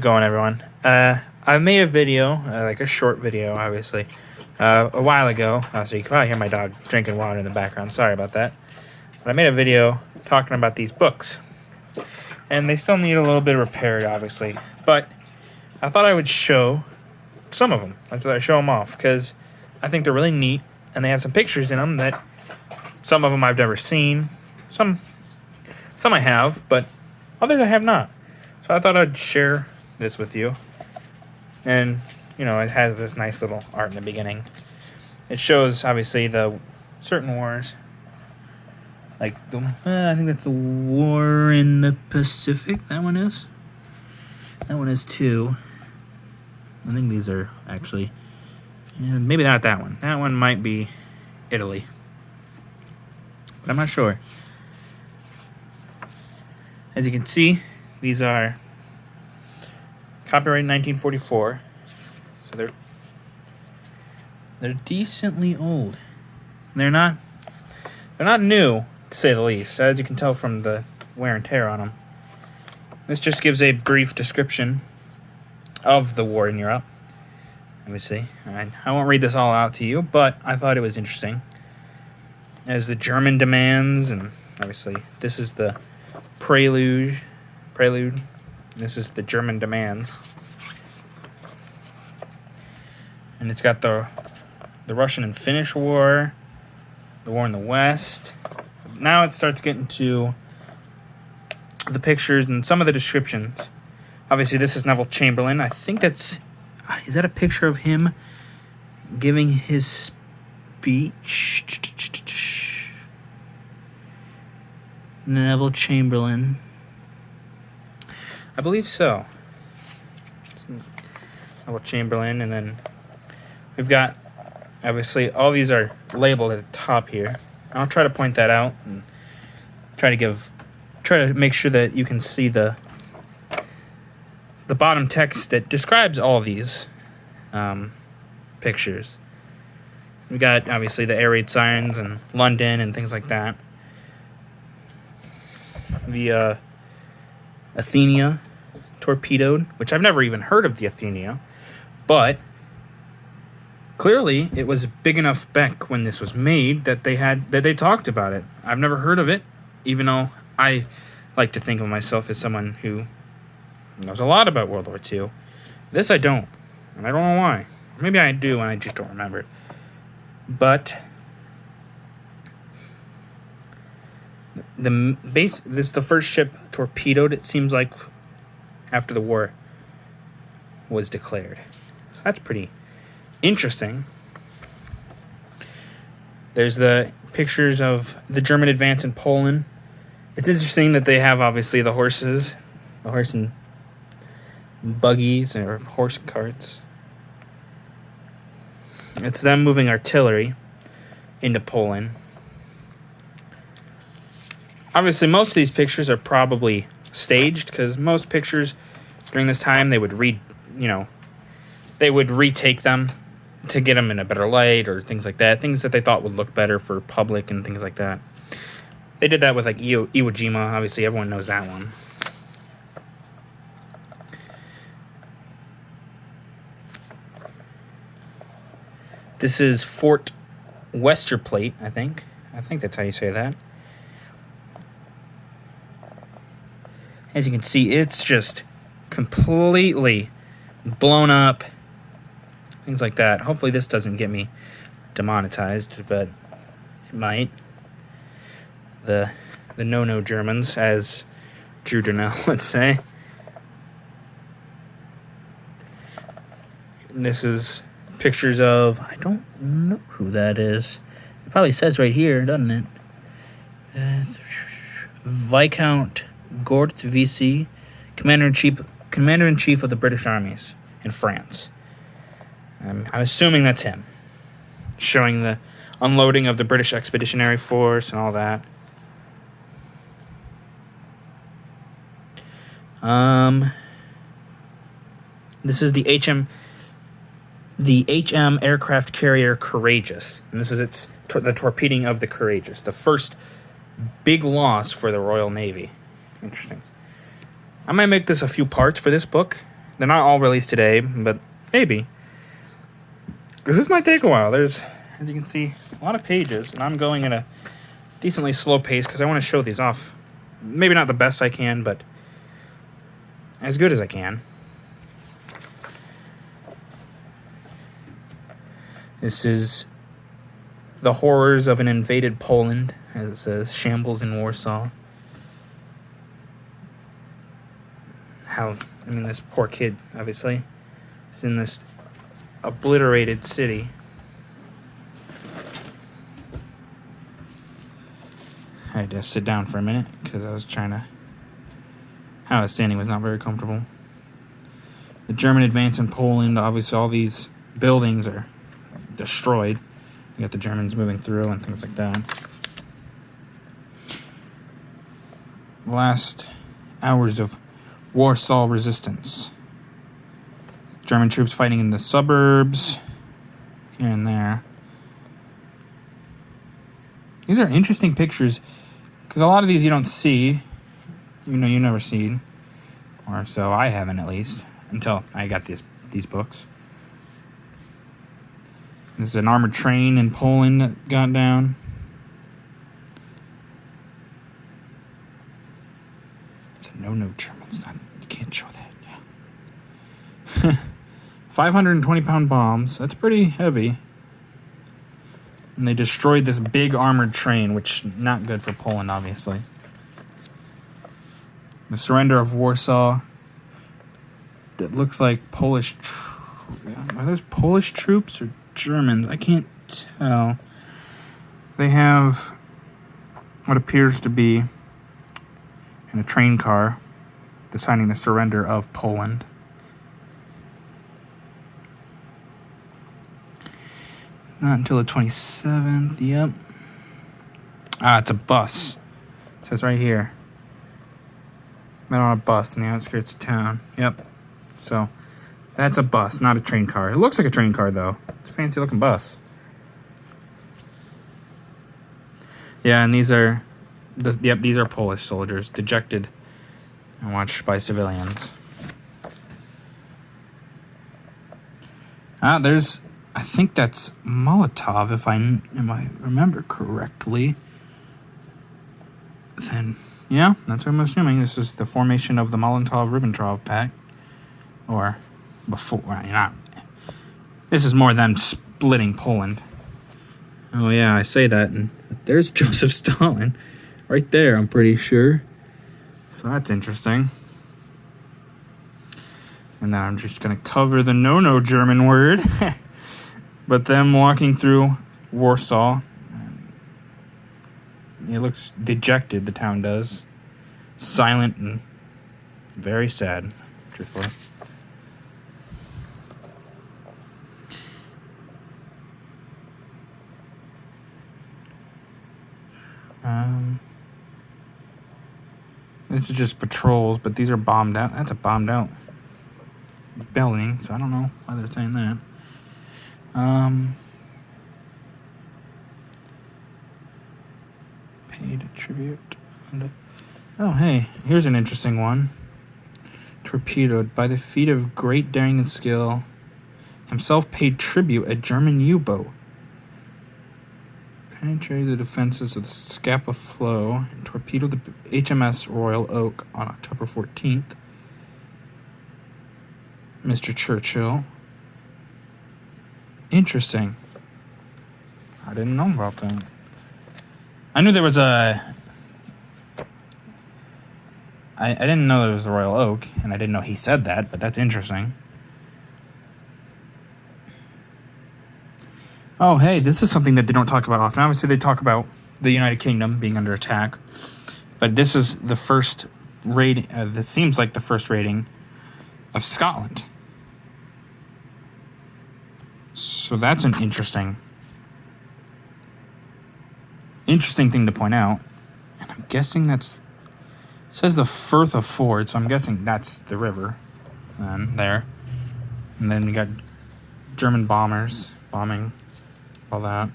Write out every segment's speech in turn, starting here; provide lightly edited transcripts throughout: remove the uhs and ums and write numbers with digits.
going, everyone? I made a video, like a short video, obviously, a while ago. So you can probably hear my dog drinking water in the background. Sorry about that. But I made a video talking about these books. And they still need a little bit of repair, obviously. But I thought I would show some of them. I thought I'd show them off because I think they're really neat. And they have some pictures in them that some of them I've never seen. Some I have, but others I have not. So I thought I'd share this with you. And, you know, it has this nice little art in the beginning. It shows, obviously, the certain wars. Like, I think that's the War in the Pacific, that one is. That one is too. I think these are actually, maybe not that one. That one might be Italy. But I'm not sure. As you can see, these are copyright 1944. So they're decently old. They're not new, to say the least, as you can tell from the wear and tear on them. This just gives a brief description of the war in Europe. Let me see. I won't read this all out to you, but I thought it was interesting. As the German demands, and obviously this is the prelude. This is the German demands. And it's got the Russian and Finnish war, the war in the West. Now it starts getting to the pictures and some of the descriptions. Obviously, this is Neville Chamberlain. I think is that a picture of him giving his speech? Neville Chamberlain. I believe so. It's Neville Chamberlain, and then we've got, obviously, all these are labeled at the top here. I'll try to point that out and try to make sure that you can see the bottom text that describes all these pictures. We got, obviously, the air raid sirens and London and things like that. The Athenia torpedoed, which I've never even heard of the Athenia, but clearly it was big enough back when this was made that they talked about it. I've never heard of it, even though I like to think of myself as someone who knows a lot about World War II. This I don't, and I don't know why. Maybe I do and I just don't remember it. But this is the first ship torpedoed, it seems like, after the war was declared. So that's pretty interesting. There's the pictures of the German advance in Poland. It's interesting that they have, obviously, the horse and buggies, or horse and carts. It's them moving artillery into Poland. Obviously, most of these pictures are probably staged, because most pictures during this time, they would retake them to get them in a better light or things like that. Things that they thought would look better for public and things like that. They did that with, like, Iwo Jima. Obviously, everyone knows that one. This is Fort Westerplatte, I think. I think that's how you say that. As you can see, it's just completely blown up. Things like that. Hopefully this doesn't get me demonetized, but it might. The no-no Germans, as Drew Darnell would say. And this is pictures of, I don't know who that is. It probably says right here, doesn't it? Viscount Gort VC, Commander-in-Chief of the British Armies in France. I'm assuming that's him. Showing the unloading of the British Expeditionary Force and all that. This is the HM aircraft carrier Courageous. And this is the torpedoing of the Courageous. The first big loss for the Royal Navy. Interesting. I might make this a few parts for this book. They're not all released today, but maybe. Because this might take a while. There's, as you can see, a lot of pages, and I'm going at a decently slow pace because I want to show these off. Maybe not the best I can, but as good as I can. This is the horrors of an invaded Poland, as it says, shambles in Warsaw. This poor kid, obviously, is in this obliterated city. I had to sit down for a minute because I was how I was standing was not very comfortable. The German advance in Poland, obviously all these buildings are destroyed. You got the Germans moving through and things like that. Last hours of Warsaw resistance. German troops fighting in the suburbs, here and there. These are interesting pictures, because a lot of these you don't see. You never seen. Or so I haven't, at least, until I got these books. This is an armored train in Poland that got down. The no Germans. You can't show that. Yeah. 520-pound bombs. That's pretty heavy. And they destroyed this big armored train, which not good for Poland, obviously. The surrender of Warsaw. That looks like Polish. Are those Polish troops or Germans? I can't tell. They have what appears to be in a train car deciding the surrender of Poland. Not until the 27th, yep. It's a bus. It says right here. Met on a bus in the outskirts of town. Yep. So, that's a bus, not a train car. It looks like a train car, though. It's a fancy-looking bus. Yeah, and these are Polish soldiers, dejected and watched by civilians. I think that's Molotov, if I remember correctly. Then, yeah, that's what I'm assuming. This is the formation of the Molotov-Ribbentrop Pact. Or before, this is more them splitting Poland. Oh yeah, I say that, and there's Joseph Stalin. Right there, I'm pretty sure. So that's interesting. And now I'm just going to cover the no German word. But them walking through Warsaw. It looks dejected, the town does. Silent and very sad, truthfully. This is just patrols, but these are bombed out. That's a bombed out building, so I don't know why they're saying that. Paid tribute. Oh, hey, here's an interesting one. Torpedoed by the feat of great daring and skill, himself paid tribute a German U-boat. Penetrated the defenses of the Scapa Flow and torpedoed the HMS Royal Oak on October 14th. Mr. Churchill. Interesting. I didn't know about that. I knew there was I didn't know there was the Royal Oak, and I didn't know he said that, but that's interesting. Oh, hey, this is something that they don't talk about often. Obviously, they talk about the United Kingdom being under attack, but this is the first rating. This seems like the first rating of Scotland. So that's an interesting thing to point out. And I'm guessing it says the Firth of Forth, so I'm guessing that's the river. There. And then we got German bombers bombing all that.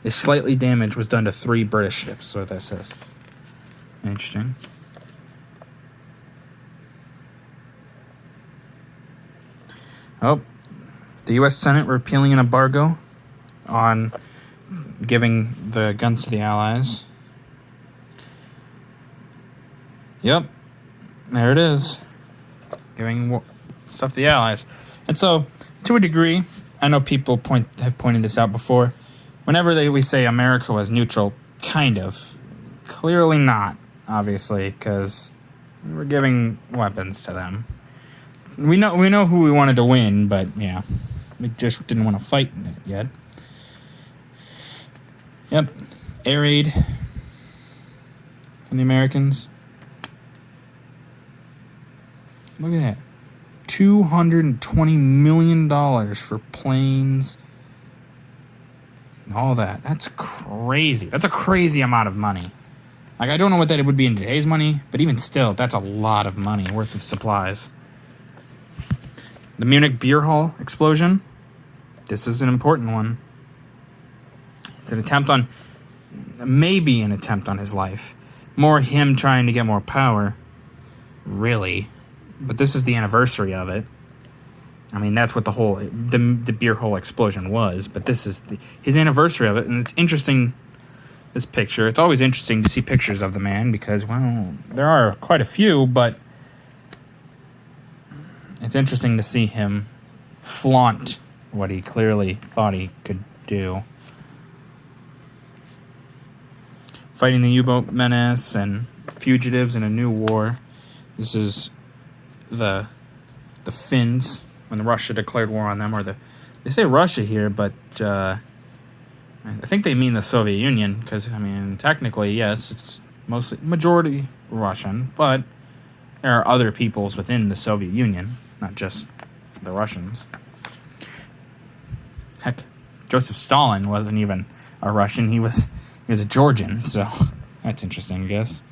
A slightly damage was done to 3 British ships, so that says. Interesting. Oh, the U.S. Senate repealing an embargo on giving the guns to the Allies. Yep, there it is. Giving stuff to the Allies. And so, to a degree, I know people have pointed this out before. Whenever we say America was neutral, kind of. Clearly not, obviously, because we're giving weapons to them. We know who we wanted to win, but yeah, we just didn't want to fight in it yet. Yep, air aid from the Americans. Look at that. $220 million for planes. All that. That's crazy. That's a crazy amount of money. Like, I don't know what that would be in today's money, but even still, that's a lot of money worth of supplies. The Munich beer hall explosion. This is an important one. It's maybe an attempt on his life. More him trying to get more power. Really. But this is the anniversary of it. I mean, that's what the beer hall explosion was. But this is his anniversary of it. And it's interesting, this picture. It's always interesting to see pictures of the man because, well, there are quite a few. But it's interesting to see him flaunt what he clearly thought he could do. Fighting the U-boat menace and fugitives in a new war. This is the Finns when Russia declared war on them, they say Russia here, but I think they mean the Soviet Union because I mean technically yes, it's mostly majority Russian, but there are other peoples within the Soviet Union, not just the Russians. Heck, Joseph Stalin wasn't even a Russian; he was a Georgian, so that's interesting, I guess.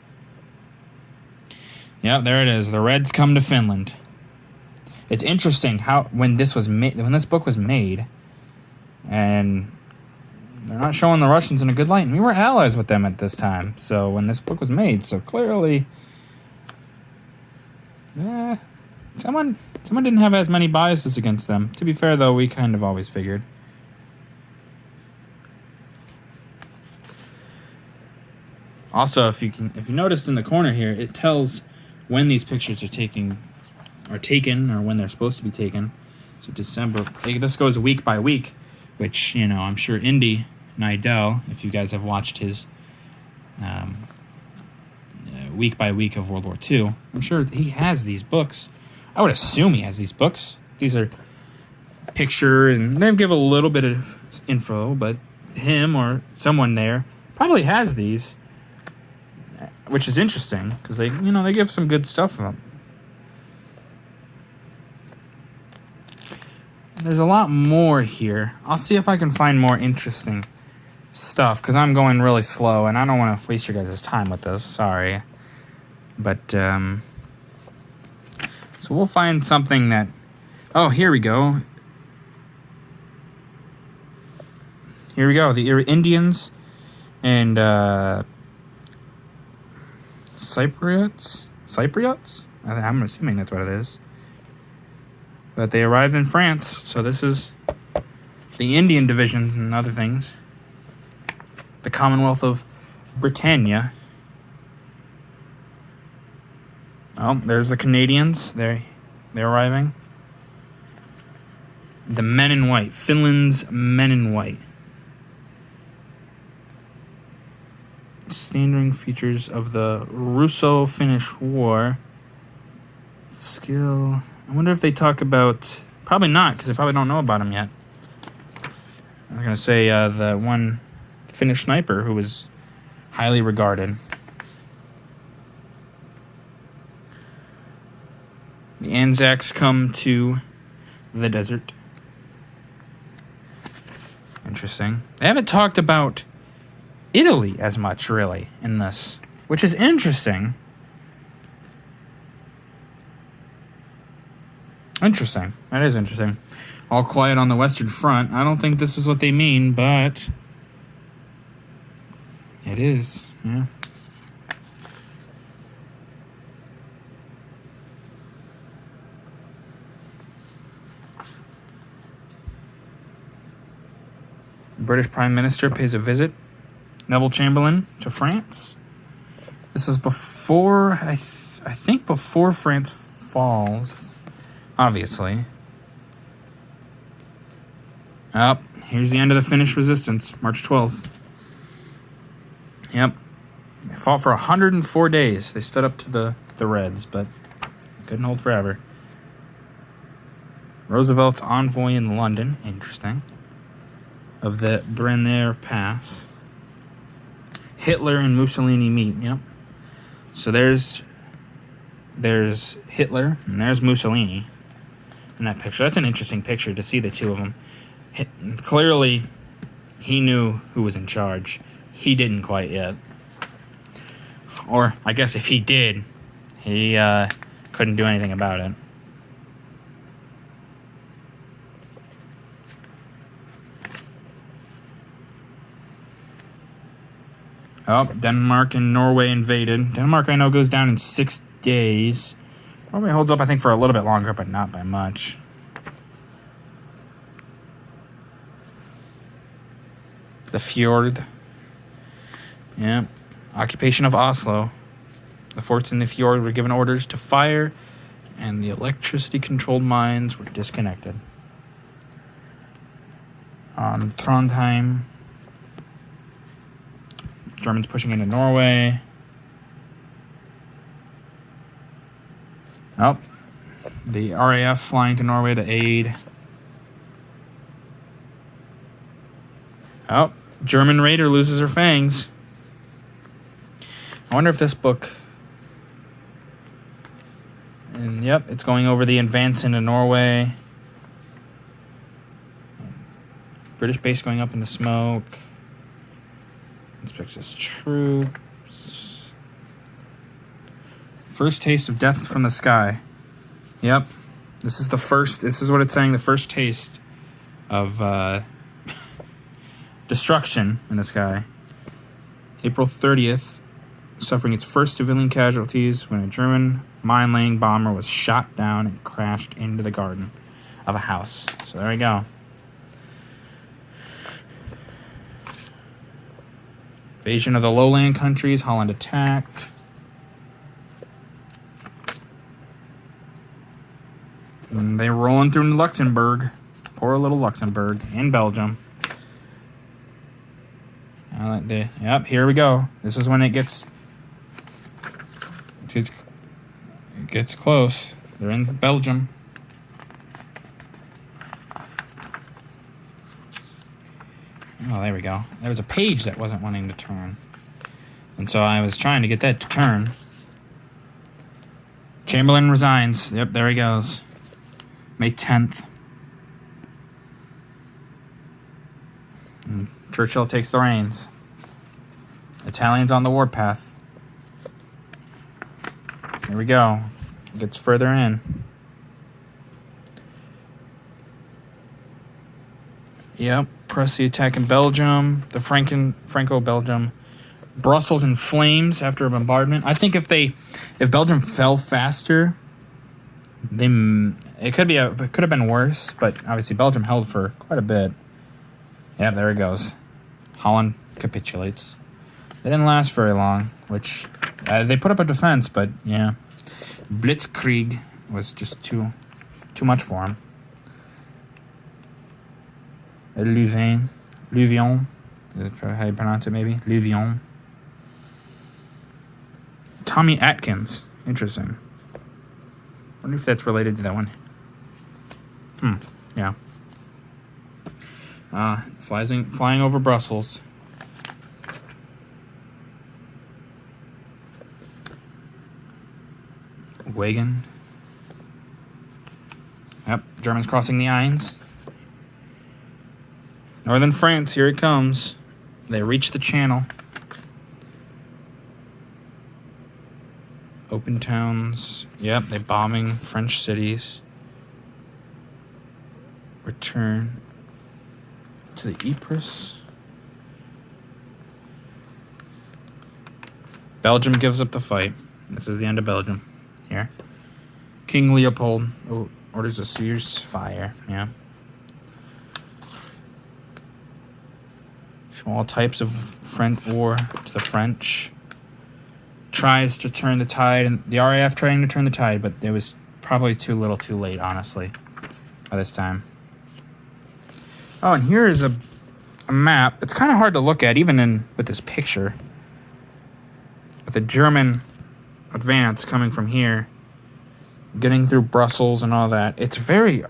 Yep, there it is. The Reds come to Finland. It's interesting how when this book was made, and they're not showing the Russians in a good light, and we were allies with them at this time. So when this book was made, so clearly, someone didn't have as many biases against them. To be fair, though, we kind of always figured. Also, if you noticed in the corner here, it tells when these pictures are taken or when they're supposed to be taken. So December, this goes week by week, which, I'm sure Indy Neidell, if you guys have watched his week by week of World War II, I'm sure he has these books. I would assume he has these books. These are picture, and they give a little bit of info, but him or someone there probably has these, which is interesting because they give some good stuff from them. There's a lot more here. I'll see if I can find more interesting stuff because I'm going really slow and I don't want to waste your guys' time with this. Sorry. But, so we'll find something that... Oh, here we go. Here we go. The Indians and Cypriots? I'm assuming that's what it is. But they arrived in France, so this is the Indian divisions and other things. The Commonwealth of Britannia. Oh, there's the Canadians. They're arriving. The Men in White. Finland's Men in White. Standard features of the Russo-Finnish War. Skill... I wonder if they talk about... Probably not, because they probably don't know about him yet. I'm going to say the one Finnish sniper who was highly regarded. The Anzacs come to the desert. Interesting. They haven't talked about Italy as much, really, in this, which is interesting. Interesting. That is interesting. All quiet on the Western Front. I don't think this is what they mean, but it is. Yeah. British Prime Minister pays a visit. Neville Chamberlain to France. This is before, I think before France falls, obviously. Oh, here's the end of the Finnish resistance, March 12th. Yep. They fought for 104 days. They stood up to the Reds, but couldn't hold forever. Roosevelt's envoy in London, interesting, of the Brenner Pass. Hitler and Mussolini meet, yep. So there's Hitler and there's Mussolini in that picture. That's an interesting picture to see the two of them. Clearly, he knew who was in charge. He didn't quite yet. Or, I guess if he did, he couldn't do anything about it. Oh, Denmark and Norway invaded. Denmark, I know, goes down in 6 days. Norway holds up, I think, for a little bit longer, but not by much. The fjord. Yeah. Occupation of Oslo. The forts in the fjord were given orders to fire, and the electricity-controlled mines were disconnected. On Trondheim, Germans pushing into Norway. Oh, the RAF flying to Norway to aid. Oh, German raider loses her fangs. I wonder if this book... And yep, it's going over the advance into Norway. British base going up in the smoke. Inspects troops. First taste of death from the sky. Yep. This is what it's saying, the first taste of destruction in the sky. April 30th, suffering its first civilian casualties when a German mine-laying bomber was shot down and crashed into the garden of a house. So there we go. Invasion of the lowland countries, Holland attacked. And they're rolling through Luxembourg. Poor little Luxembourg. And Belgium. Yep, here we go. This is when it gets close. They're in Belgium. Oh, there we go. There was a page that wasn't wanting to turn. And so I was trying to get that to turn. Chamberlain resigns. Yep, there he goes. May 10th. And Churchill takes the reins. Italians on the warpath. Here we go. Gets further in. Yep. Press the attack in Belgium. The Franco-Belgium. Brussels in flames after a bombardment. I think if Belgium fell faster, it could have been worse. But obviously Belgium held for quite a bit. Yeah, there it goes. Holland capitulates. They didn't last very long, which they put up a defense, but yeah, Blitzkrieg was just too much for them. Louvain, how you pronounce it, maybe? Louvain. Tommy Atkins, interesting. Wonder if that's related to that one. Yeah. Flying over Brussels. Wagen. Yep, Germans crossing the Aisne. Northern France, here it comes. They reach the Channel. Open towns. Yep, they bombing French cities. Return to the Ypres. Belgium gives up the fight. This is the end of Belgium. Here. King Leopold orders a ceasefire. Yeah. All types of French war to the French. Tries to turn the tide, and the RAF trying to turn the tide, but it was probably too little too late, honestly, by this time. Oh, and here is a map. It's kind of hard to look at, even with this picture. With the German advance coming from here, getting through Brussels and all that. It's very...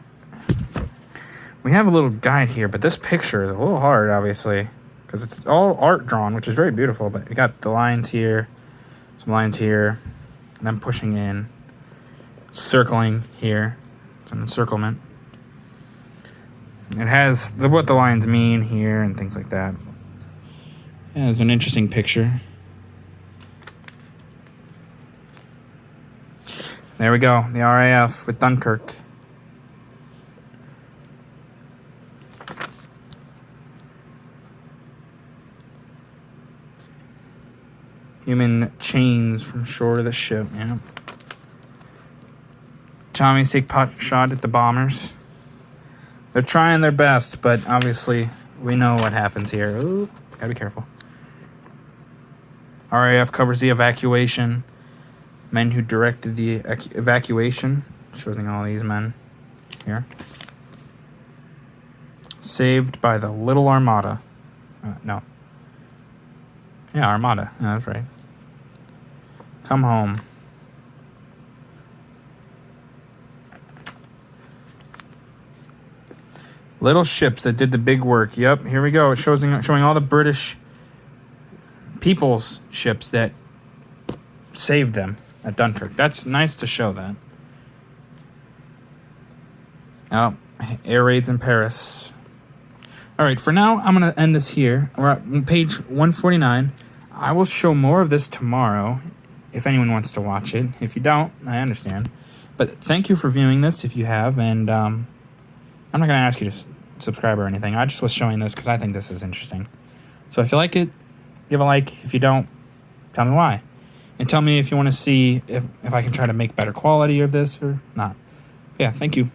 We have a little guide here, but this picture is a little hard, obviously, because it's all art drawn, which is very beautiful, but you got the lines here, some lines here, and then pushing in, circling here. It's an encirclement. It has what the lines mean here and things like that. Yeah, it's an interesting picture. There we go, the RAF with Dunkirk. Human chains from shore to the ship, yeah. Tommies take pot shot at the bombers. They're trying their best, but obviously we know what happens here. Ooh, gotta be careful. RAF covers the evacuation. Men who directed the evacuation. Showing all these men here. Saved by the Little Armada. No. Yeah, Armada. Yeah, that's right. Come home. Little ships that did the big work. Yep, here we go. It's showing all the British people's ships that saved them at Dunkirk. That's nice to show that. Oh, air raids in Paris. All right, for now, I'm going to end this here. We're at page 149. I will show more of this tomorrow if anyone wants to watch it. If you don't, I understand. But thank you for viewing this if you have, and I'm not going to ask you to subscribe or anything. I just was showing this because I think this is interesting. So if you like it, give a like. If you don't, tell me why. And tell me if you want to see if I can try to make better quality of this or not. Yeah, thank you.